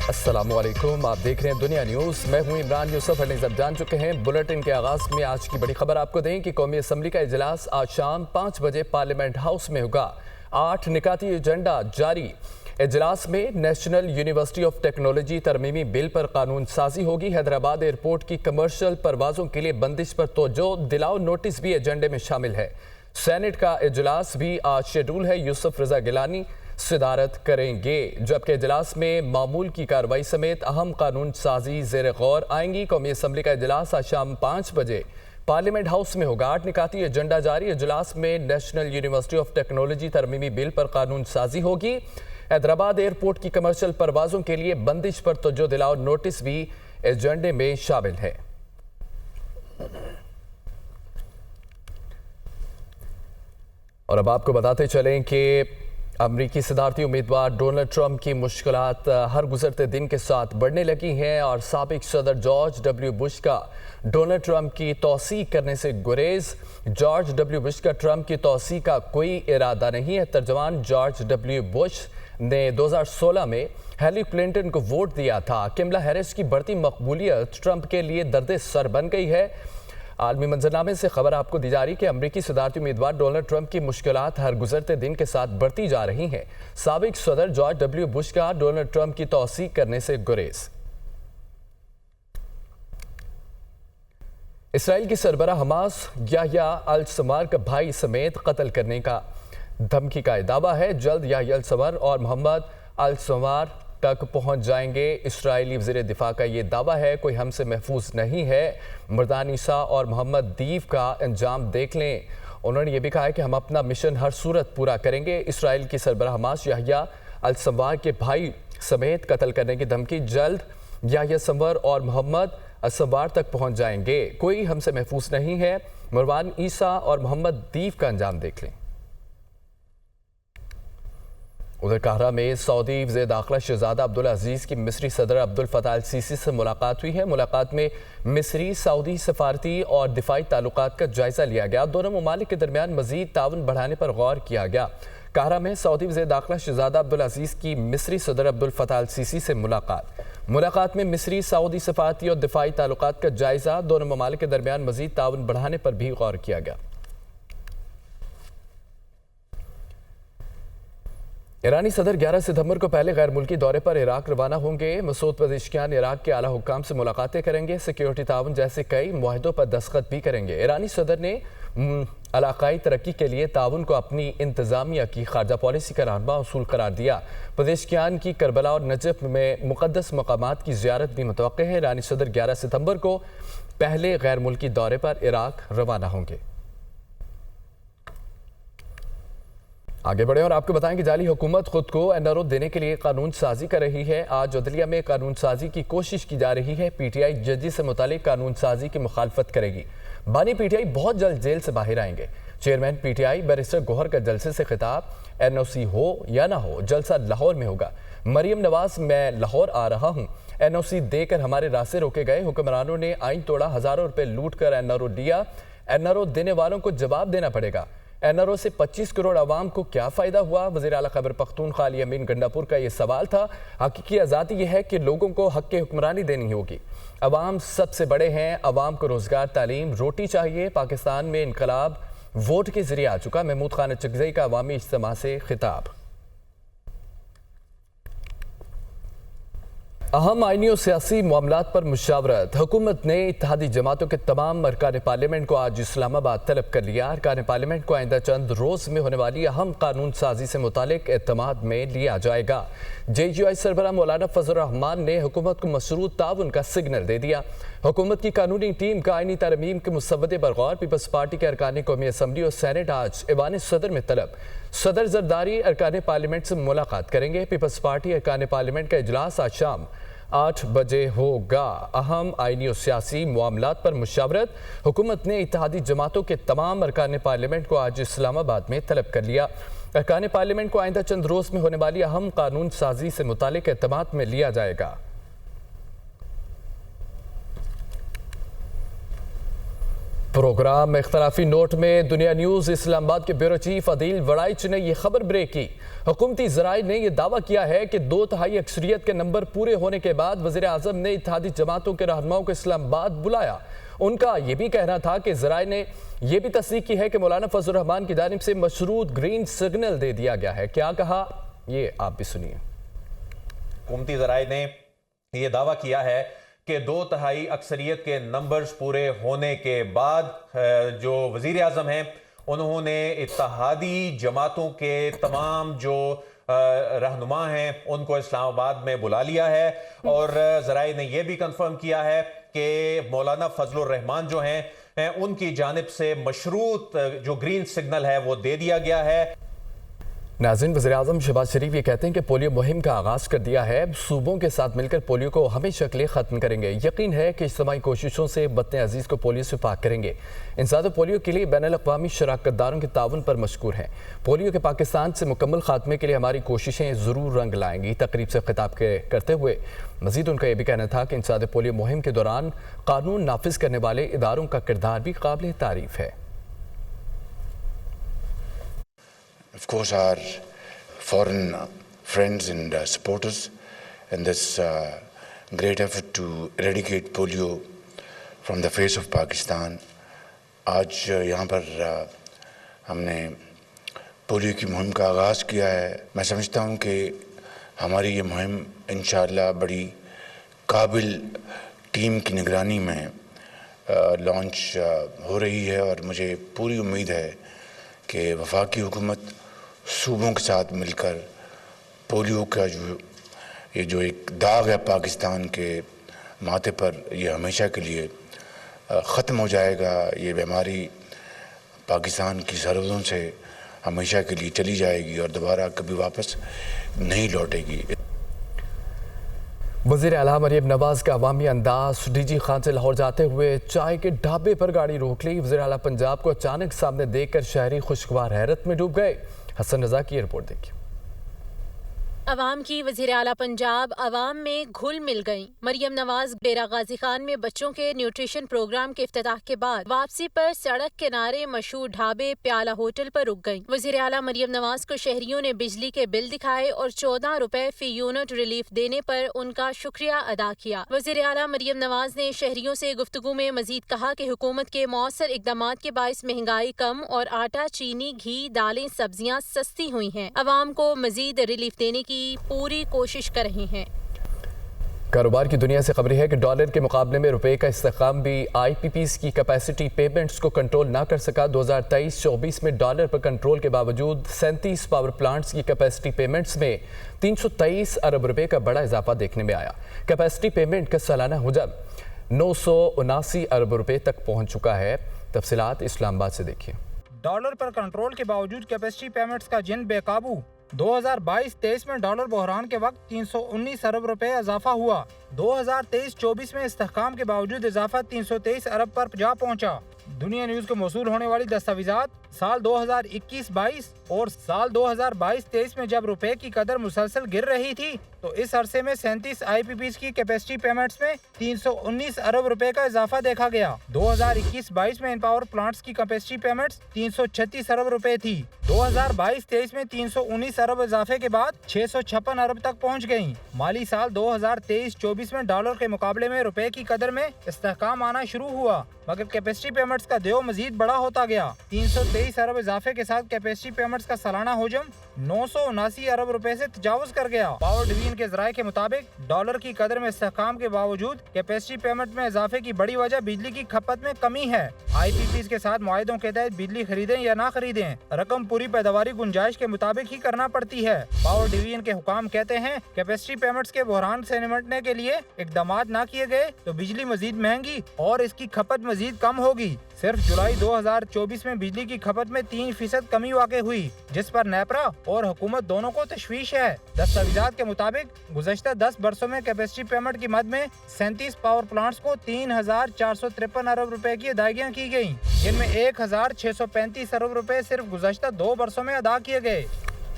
अस्सलाम वालेकुम, आप देख रहे हैं दुनिया न्यूज़। मैं हूं इमरान यूसुफ। हर आप जान चुके हैं। बुलेटिन के आगाज़ में आज की बड़ी खबर आपको दें कि कौमी असम्बली का इजलास आज शाम 5 बजे पार्लियामेंट हाउस में होगा। 8 निकाती एजेंडा जारी। इजलास में नेशनल यूनिवर्सिटी ऑफ टेक्नोलॉजी तरमीमी बिल पर कानून साजी होगी। हैदराबाद एयरपोर्ट की कमर्शियल परवाज़ों के लिए बंदिश पर तवज्जो दिलाओ नोटिस भी एजेंडे में शामिल है। सेनेट का इजलास भी आज शेड्यूल है। यूसुफ रजा गिलानी सदारत करेंगे, जबकि इजलास में मामूल की कार्रवाई समेत अहम कानून साजी ज़ेर गौर आएंगी। कौमी असम्बली का इजलास आज शाम 5 बजे पार्लियामेंट हाउस में होगा। 8 निकाती एजेंडा जारी। इजलास में नेशनल यूनिवर्सिटी ऑफ टेक्नोलॉजी तरमीमी बिल पर कानून साजी होगी। हैदराबाद एयरपोर्ट की कमर्शियल परवाज़ों के लिए बंदिश पर तवज्जो दिलाओ नोटिस भी एजेंडे में शामिल है। और अब आपको बताते चलें कि अमरीकी सदारती उम्मीदवार डोनाल्ड ट्रंप की मुश्किलात हर गुजरते दिन के साथ बढ़ने लगी हैं और साबिक सदर जॉर्ज डब्ल्यू बुश का डोनाल्ड ट्रंप की तौसीक करने से गुरेज। जॉर्ज डब्ल्यू बुश का ट्रंप की तौसीक का कोई इरादा नहीं है। तर्जमान जॉर्ज डब्ल्यू बुश ने 2016 में हिलरी क्लिंटन को वोट दिया था। कमला हैरिस की बढ़ती मकबूलियत ट्रंप के लिए दर्द सर बन गई है। आलमी मंजरनामे से खबर आपको दी जा रही कि अमरीकी सदारती उम्मीदवार डोनाल्ड ट्रंप की मुश्किलात हर गुजरते दिन के साथ बढ़ती जा रही हैं। साबिक सदर जॉर्ज डब्ल्यू बुश का डोनाल्ड ट्रंप की तौसीक करने से गुरेज। इसराइल की सरबराह हमास याह्या अल सवार का भाई समेत कत्ल करने का धमकी का दावा है। जल्द याह्या अल सवार और मोहम्मद अल सवार तक पहुंच जाएंगे। इसराइली वज़ीर दिफा का ये दावा है कोई हमसे महफूज नहीं है। मर्दान ईसा और मोहम्मद दीव का अंजाम देख लें। उन्होंने ये भी कहा है कि हम अपना मिशन हर सूरत पूरा करेंगे। इसराइल की सरबराह हमास याह्या अल सवार के भाई समेत कत्ल करने की धमकी। जल्द याह्या सवार और मोहम्मद अल सवार तक पहुंच जाएंगे। कोई हमसे महफूज नहीं है। मरवान ईसा और मोहम्मद दीव का अंजाम देख लें। उधर काहरा में सऊदी वज़ीर दाखिला शहजादा अब्दुल अजीज़ की मिस्री सदर अब्दुल फताह अल सीसी से मुलाकात हुई है। मुलाकात में मिस्री सऊदी सफारती और दिफाई ताल्लुकात का जायजा लिया गया। दोनों ममालिक के दरमियान मजीद ताउन बढ़ाने पर गौर किया गया। काहरा में सऊदी वज़ीर दाखिला शहजादा अब्दुल अजीज़ की मिस्री सदर अब्दुल फताह अल सीसी से मुलाकात में मिस्री सऊदी सफारती और दिफाई ताल्लुकात का जायजा, दोनों ममालिक के दरमियान मजीद ताउन बढ़ाने पर भी गौर किया गया। ईरानी सदर 11 सितंबर को पहले गैर मुल्की दौरे पर इराक रवाना होंगे। मसूद पज़ेश्कियान इराक के आला हुक्काम से मुलाकातें करेंगे। सिक्योरिटी ताउन जैसे कई मुआहदों पर दस्तखत भी करेंगे। ईरानी सदर ने इलाकाई तरक्की के लिए ताउन को अपनी इंतजामिया की खारजा पॉलिसी का रहनुमा उसूल करार दिया। पज़ेश्कियान की करबला और नजफ में मुक़द्दस मकामात की ज़ियारत भी मुतवक्के है। ईरानी सदर 11 सितंबर को पहले गैर मुल्की दौरे पर इराक रवाना होंगे। आगे बढ़े और आपको बताएं कि जाली हुकूमत खुद को एनआरओ देने के लिए कानून साजी कर रही है। आज अदलिया में कानून साजी की कोशिश की जा रही है। पीटीआई जजी से मुतालिक कानून साजी की मुखालफत करेगी। बानी पीटीआई बहुत जल्द जेल से बाहर आएंगे। चेयरमैन पीटीआई बैरिस्टर गौहर का जलसे से खिताब। एनओसी हो या ना हो, जलसा लाहौर में होगा। मरियम नवाज, मैं लाहौर आ रहा हूँ। एनओसी देकर हमारे रास्ते रोके गए। हुक्मरानों ने आइन तोड़ा, हजारों रुपए लूट कर एनआरओ लिया। एनआरओ देने वालों को जवाब देना पड़ेगा। एनआरओ से 25 करोड़ आवाम को क्या फ़ायदा हुआ? वज़ीर आला खैबर पख्तूनख्वा अली अमीन गंडापुर का ये सवाल था। हकीकी आज़ादी यह है कि लोगों को हक़ की हुक्मरानी देनी होगी। अवाम सबसे बड़े हैं। अवाम को रोज़गार, तालीम, रोटी चाहिए। पाकिस्तान में इनकलाब वोट के ज़रिए आ चुका। महमूद खान चकज़ई का अवामी इज्तिमा से खिताब। अहम आइनी और सियासी मामलात पर मुशावरत। हुकूमत ने इत्तेहादी जमातों के तमाम अरकान पार्लियामेंट को आज इस्लामाबाद तलब कर लिया। अरकान पार्लियामेंट को आइंदा चंद रोज़ में होने वाली अहम कानून साजी से मुतालिक एतमाद में लिया जाएगा। JUI सरबराह मौलाना फजल रहमान ने हुकूमत को मशरूत ताउन का सिग्नल दे दिया। हुकूमत की कानूनी टीम का आइनी तरमीम के मुसवदे पर गौर। पीपल्स पार्टी के अरकान कौमी असम्बली और सेनेट आज ऐवान सदर में तलब। सदर जरदारी अरकान पार्लियामेंट से मुलाकात करेंगे। पीपल्स पार्टी अरकान पार्लियामेंट का इजलास आज शाम 8 बजे होगा। अहम आइनी और सियासी मामलात पर मुशावरत। हुकूमत ने इत्तेहादी जमातों के तमाम अरकान पार्लियामेंट को आज इस्लामाबाद में तलब कर लिया। अरकान पार्लियामेंट को आइंदा चंद रोज़ में होने वाली अहम कानून साजी से मुतालिक एतमाद में लिया जाएगा। प्रोग्राम इख्तलाफी नोट में दुनिया न्यूज़ इस्लाम आबाद के ब्यूरो चीफ अदील वड़ाइच ने यह खबर ब्रेक की। हुकूमती ज़राए ने यह दावा किया है कि 2/3 अक्सरियत के नंबर पूरे होने के बाद वज़ीर आज़म ने इत्तेहादी जमातों के रहनुमाओं को इस्लाम आबाद बुलाया। उनका यह भी कहना था कि ज़राए ने यह भी तस्दीक की है कि मौलाना फजल रहमान की जानिब से मशरूत ग्रीन सिग्नल दे दिया गया है। क्या कहा, ये आप भी सुनिए। हुकूमती ज़राए ने यह दावा किया है कि 2/3 अक्सरियत के नंबर्स पूरे होने के बाद जो वज़ीर आज़म हैं उन्होंने इत्तेहादी जमातों के तमाम जो रहनुमा हैं उनको इस्लामाबाद में बुला लिया है। और ज़राए ने यह भी कंफर्म किया है कि मौलाना फजल रहमान जो हैं उनकी जानिब से मशरूत जो ग्रीन सिग्नल है वो दे दिया गया है। नाज़रीन, वज़ीर आज़म शहबाज शरीफ ये कहते हैं कि पोलियो मुहिम का आगाज़ कर दिया है। सूबों के साथ मिलकर पोलियो को हमेशा के लिए ख़त्म करेंगे। यकीन है कि इज्तिमाई कोशिशों से वतन अजीज़ को पोलियो से पाक करेंगे। इंसाद पोलियो के लिए बैनुल-अक़वामी शराकतदारों के ताउन पर मशकूर हैं। पोलियो के पाकिस्तान से मुकम्मल खात्मे के लिए हमारी कोशिशें ज़रूर रंग लाएंगी। तकरीब से खिताब करते हुए मज़ीद उनका यह भी कहना था कि इंसाद पोलियो मुहिम के दौरान कानून नाफिज करने वाले इदारों का किरदार भी काबिल तारीफ़ है। Of course, our foreign friends and supporters in this great effort to eradicate polio from the face of Pakistan. आज यहाँ पर हमने पोलियो की मुहिम का आगाज़ किया है। मैं समझता हूँ कि हमारी ये मुहिम इंशाअल्लाह बड़ी काबिल टीम की निगरानी में लॉन्च हो रही है और मुझे पूरी उम्मीद है कि वफाकी हुकूमत सूबों के साथ मिलकर पोलियो का जो एक दाग है पाकिस्तान के माथे पर, ये हमेशा के लिए ख़त्म हो जाएगा। ये बीमारी पाकिस्तान की सरहदों से हमेशा के लिए चली जाएगी और दोबारा कभी वापस नहीं लौटेगी। वज़ीर आला मरियम नवाज़ का अवामी अंदाज। डीजी खान से लाहौर जाते हुए चाय के ढाबे पर गाड़ी रोक ली। वज़ीर आला पंजाब को अचानक सामने देखकर शहरी खुशगवार हैरत में डूब गए। हसन रजा की रिपोर्ट देखिए। अवाम की वज़ीर आला पंजाब अवाम में घुल मिल गईं। मरियम नवाज डेरा गाजी खान में बच्चों के न्यूट्रिशन प्रोग्राम के इफ्तिताह के बाद वापसी पर सड़क किनारे मशहूर ढाबे प्याला होटल पर रुक गईं। वज़ीर आला मरियम नवाज को शहरियों ने बिजली के बिल दिखाए और 14 रुपए फी यूनिट रिलीफ देने पर उनका शुक्रिया अदा किया। वज़ीर आला मरियम नवाज ने शहरियों से गुफ्तगू में मजीद कहा कि हुकूमत के मौसर इक़दामात के बाइस महंगाई कम और आटा, चीनी, घी, दालें, सब्जियाँ सस्ती हुई हैं। अवाम को मजीद रिलीफ देने की पूरी कोशिश कर रहे हैं। कारोबार की दुनिया से खबर है कि डॉलर के मुकाबले में रुपए का इस्तेमाल भी IPPs की कैपेसिटी पेमेंट्स को कंट्रोल ना कर सका। 2023-24 में डॉलर पर कंट्रोल के बावजूद 37 पावर प्लांट्स की कैपेसिटी पेमेंट्स में 323 अरब रुपए का बड़ा इजाफा देखने में आया। कैपेसिटी पेमेंट का सालाना हजम 979 अरब रुपए तक पहुंच चुका है। तफसीलात इस्लामाबाद से देखिए। डॉलर पर कंट्रोल के बावजूद कैपेसिटी पेमेंट्स का जिन बेकाबू। 2022-23 में डॉलर बहरान के वक्त 319 अरब रुपए इजाफा हुआ। 2023-24 में इस्तेहकाम के बावजूद इजाफा 323 अरब पर जा पहुंचा। दुनिया न्यूज को मौसूल होने वाली दस्तावेजात साल 2021-22 और साल 2022-23 में जब रुपए की कदर मुसलसल गिर रही थी तो इस अरसे में 37 IPPs की कैपेसिटी पेमेंट्स में 319 अरब रुपए का इजाफा देखा गया। 2021-22 में इन पावर प्लांट्स की कैपेसिटी पेमेंट्स 336 अरब रुपए थी। 2022-23 में 319 अरब इजाफे के बाद 656 अरब तक पहुंच गयी। माली साल 2023-24 में डॉलर के मुकाबले में रुपए की कदर में इस्तेहकाम आना शुरू हुआ, मगर कैपेसिटी पेमेंट्स का देव मजीद बड़ा होता गया। 323 अरब इजाफे के साथ कैपेसिटी पेमेंट्स का सालाना हजम 979 अरब रुपए से तजावुज कर गया। पावर डिवीजन के ज़राए के मुताबिक डॉलर की कदर में इस्तेहकाम के बावजूद कैपेसिटी पेमेंट में इजाफे की बड़ी वजह बिजली की खपत में कमी है। IPPs के साथ मुआहदों के तहत बिजली खरीदें या ना खरीदें, रकम पूरी पैदावारी गुंजाइश के मुताबिक ही करना पड़ती है। पावर डिवीजन के हुकाम कहते हैं कैपेसिटी पेमेंट्स के बहरान से निपटने के लिए इकदामात ना किए गए तो बिजली मजीद महंगी और इसकी खपत मजीद कम होगी। सिर्फ जुलाई 2024 में बिजली की खपत में 3% कमी वाक़ई हुई, जिस पर नेपरा और हुकूमत दोनों को तशवीश है। दस्तावेजात के मुताबिक गुज़श्ता 10 बरसों में कैपेसिटी पेमेंट की मद में 37 पावर प्लांट्स को 3,453 अरब रुपए की अदायगियाँ की गयी, जिनमें 1,635 अरब रुपए सिर्फ गुज़श्ता 2 बरसों में अदा किए गए।